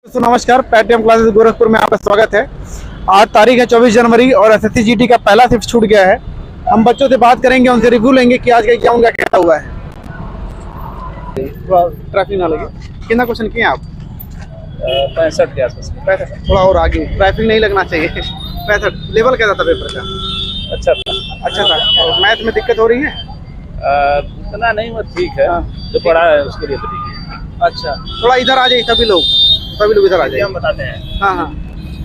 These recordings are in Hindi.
तो नमस्कार, पेटीएम क्लासेस गोरखपुर में आपका स्वागत है। आज तारीख है 24 जनवरी और एसएससी जीडी का पहला शिफ्ट छूट गया है। हम बच्चों से बात करेंगे, उनसे रिव्यू लेंगे कि आज का एग्जाम का कैसा हुआ है। ट्रैफिक ना लगे। कितना क्वेश्चन किए आप? 65 के आसपास। 65, थोड़ा और आगे, ट्रैफिक नहीं लगना चाहिए। 65। लेवल कैसा था पेपर का? अच्छा था। अच्छा था। मैथ में दिक्कत हो रही है? इतना नहीं, वो ठीक है। जो पढ़ा है उसके लिए तो ठीक है। अच्छा, थोड़ा इधर आ जाइए, सभी लोग इधर आ जाइए। हम बताते हैं। हाँ हाँ।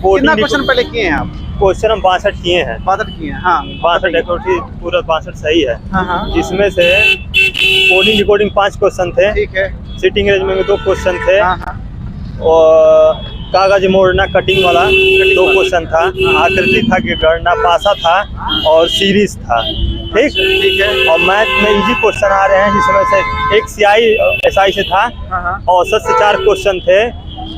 कितना क्वेश्चन पहले किए हैं आप? क्वेश्चन हम 62 किए हैं। 62 किए हैं। हाँ, 62 एक्टिविटी पूरा 62 सही है। हाँ हाँ। जिसमें से कोडिंग रिकॉर्डिंग 5 क्वेश्चन थे। ठीक है। सिटिंग अरेंजमेंट में 2 क्वेश्चन थे। हाँ हाँ। और कागज मोड़ना कटिंग वाला 2 क्वेश्चन था। आकृति था, गणना पासा था और सीरीज था। ठीक है। और मैथ में इजी क्वेश्चन आ रहे हैं, जिसमें से एक सीआई एसआई से था। औसत से 4 क्वेश्चन थे।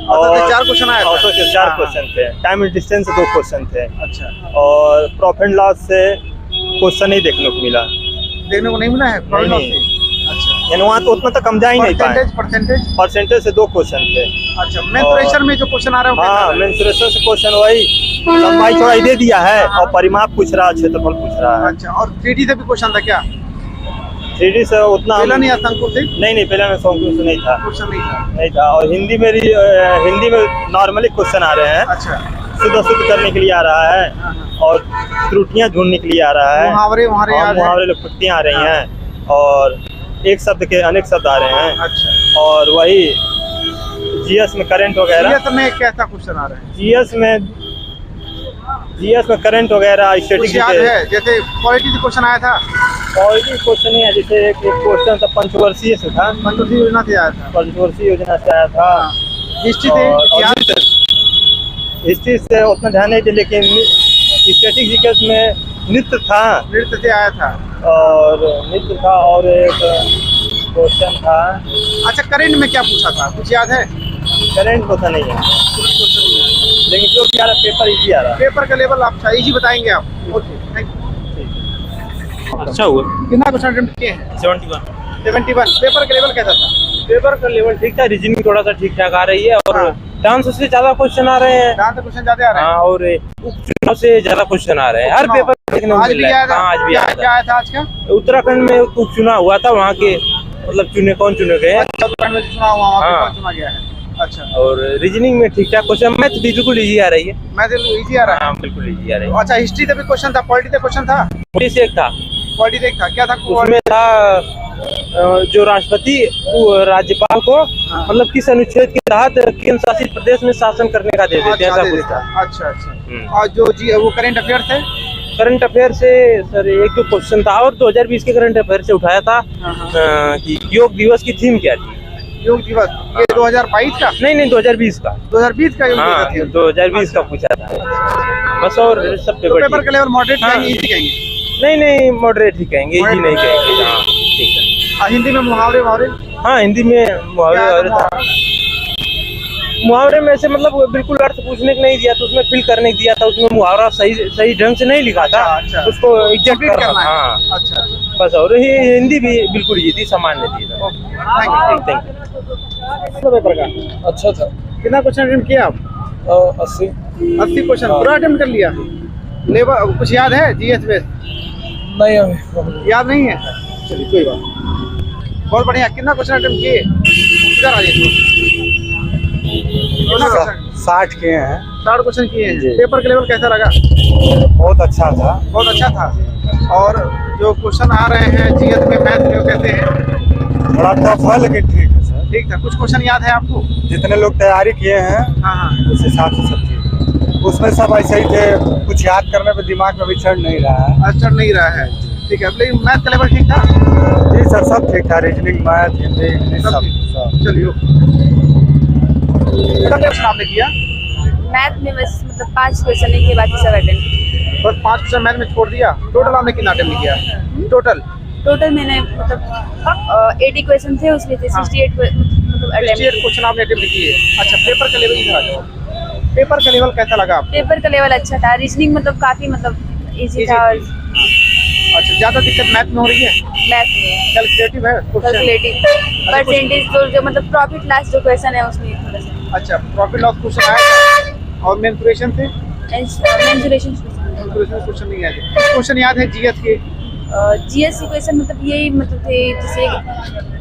और 4 क्वेश्चन आए थे। औसत से 4 क्वेश्चन थे। टाइम एंड डिस्टेंस से 2 क्वेश्चन थे। अच्छा। और प्रॉफिट एंड लॉस से क्वेश्चन नहीं देखने को मिला। देखने को नहीं मिला है? नहीं। अच्छा, यानी वहाँ तो उतना तक हम जा ही नहीं पाए। परसेंटेज से 2 क्वेश्चन थे। अच्छा, मेंसुरेशन में जो क्वेश्चन आ रहा है? हाँ, मेंसुरेशन से क्वेश्चन वही लंबाई चौड़ाई दे दिया है और परिमाप पूछ रहा है, क्षेत्रफल पूछ रहा है। अच्छा, और 3D से भी क्वेश्चन था क्या? 3D से उतना पहला नहीं आता अंकुर से? नहीं, पहले में शौकीन से नहीं था। क्वेश्चन नहीं था। और हिंदी में नॉर्मली क्वेश्चन आ रहे हैं। अच्छा। शुद्ध करने के लिए आ रहा है और त्रुटियां ढूंढने के लिए आ रहा है। मुहावरे लुप्तियां आ रही हैं और एक शब्द के अनेक शब्द आ रहे हैं। अच्छा। और वही जीएस में करंट वगैरह। जीएस में कैसा क्वेश्चन आ रहा है? जीएस में करंट वगैरह, स्टैटिक है। जैसे क्वालिटी से क्वेश्चन आया था? क्वालिटी क्वेश्चन नहीं है। जैसे एक क्वेश्चन था पंचवर्षीय से था। पंचवर्षीय योजना से आया था। पंचवर्षीय योजना से आया था। हिस्ट्री से? हिस्ट्री से उतना ध्यान नहीं थे, लेकिन स्टैटिक जीएस में नृत्य था। नृत्य से आया था। और नृत्य था और एक क्वेश्चन था। अच्छा, करंट में क्या पूछा था, कुछ याद है? करंट पता नहीं है, लेकिन जो भी आ रहा है पेपर इजी आ रहा है। पेपर का लेवल आप इजी बताएंगे आप? Okay, thank you. अच्छा हुआ। कितना क्वेश्चन अटेम्प्ट किए हैं? 71। पेपर का लेवल कैसा था? पेपर का लेवल ठीक था। रीजनिंग थोड़ा सा ठीक ठाक आ रही है और डांस से ज्यादा क्वेश्चन आ रहे हैं। डांस से क्वेश्चन ज्यादा आ रहे हैं। हाँ, और उपचुनाव से ज्यादा क्वेश्चन आ रहे हैं। हर पेपर देखने को मिल रहा है। आज भी आया था। क्या आया था आज का? उत्तराखंड में उपचुनाव हुआ था, वहाँ के मतलब कौन चुने गए। उत्तराखंड में चुनाव हुआ, वहाँ पे चुना गया है। अच्छा। और रीजनिंग में ठीक ठाक क्वेश्चन। मैथ बिल्कुल इजी आ रही है। मैथ इजी आ रहा है? हाँ, बिल्कुल इजी आ रही है। अच्छा, हिस्ट्री से भी क्वेश्चन था? पॉलिटी से क्वेश्चन था? पॉलिटी से एक था। पॉलिटी से एक था। क्या था उसमें? था जो राष्ट्रपति राज्यपाल को मतलब किस अनुच्छेद के तहत केंद्र शासित प्रदेश में शासन करने का दे देते हैं, ऐसा कुछ था। अच्छा। और जो वो करंट अफेयर थे? करंट अफेयर से सर एक दो क्वेश्चन था। और 2020 के करंट अफेयर से उठाया था कि योग दिवस की थीम क्या थी। योग दिवस ये 2022 का? नहीं, 2020 का। 2020 का योग दिवस थी। 2020 का पूछा था बस। और सब पेपर का लेवल मॉडरेट कहेंगे, इजी कहेंगे? नहीं, मॉडरेट ही कहेंगे, इजी नहीं कहेंगे। हाँ, ठीक है। हिंदी में मुहावरे? हाँ, हिंदी में मुहावरे था। मुहावरे में से मतलब बिल्कुल अर्थ पूछने को नहीं दिया था, उसमें फिल करने को दिया था। उसमें मुहावरा सही ढंग से नहीं लिखा था। अच्छा। उसको एग्जैक्ट करना है। हाँ। अच्छा। बस। और हिंदी भी बिल्कुल ये थी, सामान्य थी। Thank you. पेपर का अच्छा था। कितना क्वेश्चन अटेम्प्ट किया आप? 80 क्वेश्चन पूरा अटेम्प्ट कर लिया। लेवल कुछ याद है? जीएस में नहीं, याद नहीं है? चलिए, कोई बात। बहुत बढ़िया। कितना क्वेश्चन अटेम्प्ट किए? इधर आ जाइए। 60 किए हैं। 60 क्वेश्चन किए हैं। पेपर का लेवल कैसा लगा? बहुत अच्छा था। बहुत अच्छा था। और जो क्वेश्चन आ रहे हैं जीएस में, मैथ में, वो कैसे हैं? थोड़ा टफ है, लेकिन ठीक है सर। ठीक था। कुछ क्वेश्चन याद है आपको? जितने लोग तैयारी किए हैं उस हिसाब से सब ठीक है। उसमें सब ऐसे ही थे, कुछ याद करने पे दिमाग में भी चढ़ नहीं रहा है। ठीक है। लेकिन मैथ का लेवल ठीक था? जी सर, सब ठीक था। रीजनिंग, मैथ, हिंदी, इंग्लिश सब। चलिए। कितना क्वेश्चन आपने किया? मैथ में बस मतलब 5 क्वेश्चन नहीं किए, बाकी सब अटेम्प्ट। बस 5 क्वेश्चन मैथ में छोड़ दिया। टोटल आपने कितना अटेम्प्ट किया? टोटल मैंने मतलब 80 क्वेश्चन थे, उसमें से 68 मतलब अटेम्प्ट। 68 क्वेश्चन आपने अटेम्प्ट किए। अच्छा, पेपर का लेवल इधर आ जाओ। पेपर का लेवल कैसा लगा आपको? पेपर का लेवल अच्छा था। रीजनिंग मतलब काफी मतलब इजी था। अच्छा, ज्यादा दिक्कत मैथ में हो रही है? मैथ में कैलकुलेटिव है? कैलकुलेटिव परसेंटेज जो मतलब प्रॉफिट लॉस जो क्वेश्चन है उसमें थोड़ा सा अच्छा, प्रॉफिट लॉस क्वेश्चन आया था और मेंसुरेशन थे? मेंसुरेशन मेंसुरेशन क्वेश्चन नहीं आए थे। क्वेश्चन याद है जीएस के? जीएस क्वेश्चन मतलब यही मतलब थे, जैसे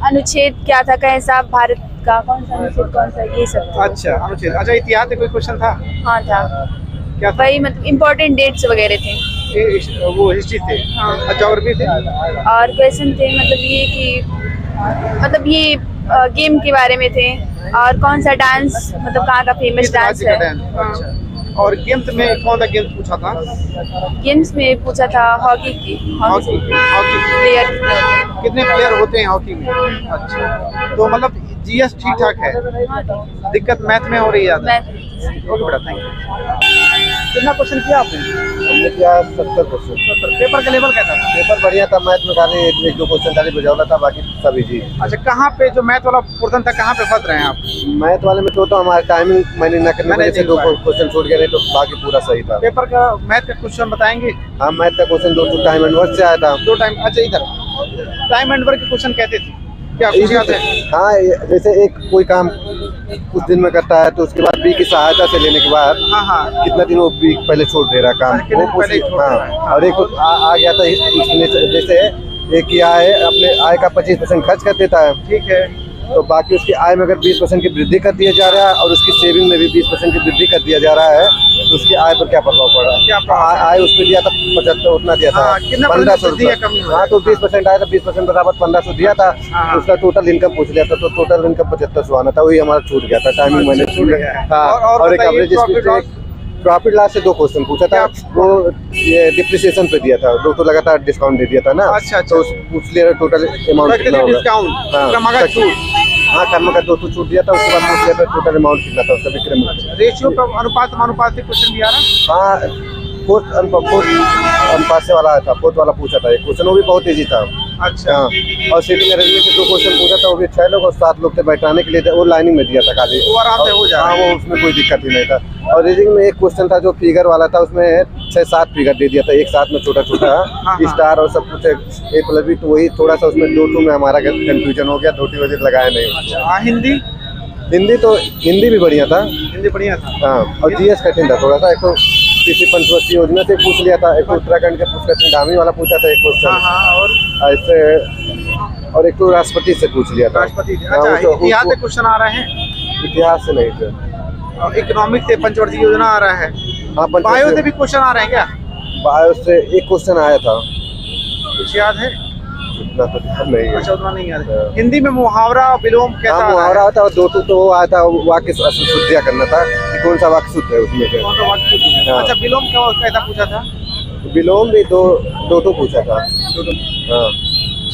अनुच्छेद क्या था का हिसाब, भारत का कौन सा अनुच्छेद कौन सा, ये सब था। अच्छा, अनुच्छेद। अच्छा, इतिहास में कोई क्वेश्चन था? हाँ था, क्या था? वही मतलब इम्पोर्टेंट डेट्स वगैरह थे। वो हिस्ट्री थे? हाँ। ज्योग्राफी थे? और क्वेश्चन थे मतलब ये कि मतलब ये गेम के बारे में थे, और कौन सा डांस मतलब कहाँ का फेमस किस डांस राज्य है। का डांस? अच्छा। और गेम्स में कौन सा गेम्स पूछा था? गेम्स में पूछा था हॉकी की, हॉकी। Hockey player. कितने प्लेयर होते हैं हॉकी में? अच्छा, तो मतलब जीएस ठीक ठाक है, दिक्कत मैथ में हो रही है ज़्यादा। ओके बेटा, थैंक यू। कितना क्वेश्चन किया आपने? हमने किया 70 क्वेश्चन। पेपर का लेवल कैसा था? पेपर बढ़िया था, मैथ में खाली एक दो क्वेश्चन खाली बजावला था, बाकी सब इजी। अच्छा, कहाँ पे जो मैथ वाला पोर्शन था कहाँ पे फंस रहे हैं आप? मैथ वाले में तो हमारा टाइमिंग मैंने न करने की वजह से दो क्वेश्चन छूट गए, नहीं तो बाकी पूरा सही था। पेपर का मैथ का क्वेश्चन बताएंगे? हाँ, मैथ का क्वेश्चन 2 टाइम एंड वर्क से आया था। 2 टाइम। अच्छा, इधर टाइम एंड वर्क के क्वेश्चन कहते थे क्या? कुछ याद है? हाँ, जैसे एक कोई काम कुछ दिन में करता है तो उसके बाद बी की सहायता से लेने के बाद हाँ। कितना दिन वो बी पहले छोड़ दे रहा है काम, कितने दिन पहले छोड़ दे रहा है। हाँ। और एक आ गया था इसमें जैसे एक किया है अपने आय का 25% खर्च कर देता है, ठीक है। तो बाकी उसकी आय में अगर 20% की वृद्धि कर दिया जा रहा है और उसकी सेविंग में भी 20% की वृद्धि कर दिया जा रहा है, तो उसकी आय पर क्या प्रभाव पड़ रहा है? क्या प्रभाव? आय उसमें दिया था 75, उतना दिया था हाँ, कितना 1500 वृद्धि या कमी हुआ? हाँ, तो 20% आया था, 20% बराबर 1500 दिया था। हाँ। तो उसका टोटल इनकम पूछ लिया था, तो टोटल इनकम 7500 आना था, वही हमारा छूट गया था, टाइमिंग मैंने छूट गया है। हाँ। और एक बताइए, average profit loss? Profit loss से 2 क्वेश्चन पूछा था, वो ये डिप्रिसिएशन पे दिया था, 2 तो लगातार डिस्काउंट दे दिया था ना। अच्छा। तो पूछ लिया टोटल अमाउंट कितना होगा। डिस्काउंट, हाँ, क्रम का छूट। हाँ, कर्म का 2 छूट दिया था, उसके बाद पूछ लिया था टोटल अमाउंट कितना था उसका विक्रय मूल्य। रेशियो अनुपात समानुपात से क्वेश्चन भी आ रहा? हाँ, फोर्थ अनुपात से वाला आया था, फोर्थ वाला पूछा था एक क्वेश्चन, वो भी बहुत ईजी था। अच्छा। हाँ, और सीटिंग अरेंजमेंट से 2 क्वेश्चन पूछा था, वो भी 6 लोग और 7 लोग थे बैठाने के लिए, वो लाइनिंग में दिया था खाली, वो आराम से हो जा रहा है। हाँ, वो उसमें कोई दिक्कत ही नहीं था। और रीडिंग में एक क्वेश्चन था जो फिगर वाला था, उसमें 6-7 फिगर दे दिया था एक साथ में, छोटा हाँ। स्टार और सब कुछ A+B, तो वही थोड़ा सा उसमें 2-2 में हमारा कंफ्यूजन हो गया, 2 वजह लगाया नहीं। हाँ, हिंदी भी बढ़िया था। हिंदी बढ़िया था। हाँ, और जीएस कठिन था थोड़ा सा, एक तो कृषि पंचवर्षीय योजना से पूछ लिया था, एक तो उत्तराखंड के पुष्कर सिंह धामी वाला पूछा था एक क्वेश्चन, हाँ, और ऐसे, और एक तो राष्ट्रपति से पूछ लिया था। राष्ट्रपति थे। हाँ, अच्छा, वो तो- इतिहास से क्वेश्चन आ रहे हैं? इतिहास से नहीं थे। इकोनॉमिक से पंचवर्षीय योजना आ रहा है। हाँ, बायो से भी क्वेश्चन आ रहे हैं क्या? बायो से एक क्वेश्चन आया था, कुछ याद है? इतना तो ध्यान नहीं है। अच्छा, उतना नहीं याद है। हिंदी में मुहावरा विलोम कैसा हाँ, आ रहा मुहावरा है? आता और 2 तो वो आया था, वाक्य शुद्धिया करना था कि कौन सा वाक्य शुद्ध है उसमें से। कौन सा वाक्य शुद्ध है? हाँ। अच्छा, विलोम कैसा पूछा था? विलोम भी 2 पूछा था। हाँ,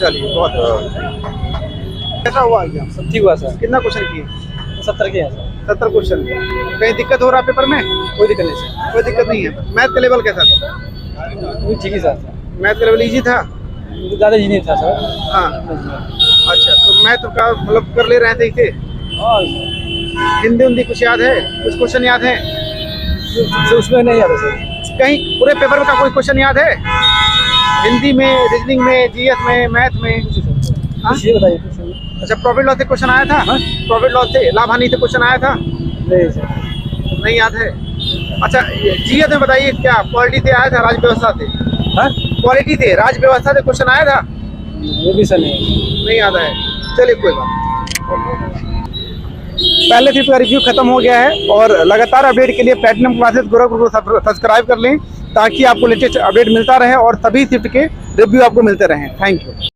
चलिए, बहुत हाँ। कैसा हुआ एग्जाम? सब ठीक हुआ सर, कितना क्वेश्चन किए? 70 के हैं सर। 70 क्वेश्चन। कहीं दिक्कत हो रहा है पेपर में? कोई दिक्कत नहीं सर, कोई दिक्कत नहीं है। मैथ का लेवल कैसा था? कोई ठीक ही सर, मैथ का लेवल इजी था? ज़्यादा ही नहीं था सर। हाँ। अच्छा, तो मैथ का मतलब कर ले रहे थे इसे? और हिंदी कुछ याद है? कुछ क्वेश्चन याद है? उसमें नहीं आता सर। कहीं पूरे पेपर में का कोई क्वेश्चन याद है? हिंदी में, रीजनिंग में, जीएस में, मैथ में? हाँ? कुछ ये बताइए कुछ। अच्छा, प्रॉफिट लॉस से क्वेश्चन आया था? प्रॉफिट लॉस से, लाभ हानि से क्वेश्चन आया था? नहीं सर, नहीं याद है? अच्छा, जीएस में बताइए क्या क्वालिटी से आया था, राज व्यवस्था से? हाँ, क्वालिटी से, राज व्यवस्था से क्वेश्चन आया था? वो भी सर नहीं याद है। चलिए, कोई बात। पहले शिफ्ट का रिव्यू खत्म हो गया है और लगातार अपडेट के लिए प्लैटिनम क्लासेस गोरखपुर को सब्सक्राइब कर लें ताकि आपको लेटेस्ट अपडेट मिलता रहे और सभी शिफ्ट के रिव्यू आपको मिलते रहें। Thank you.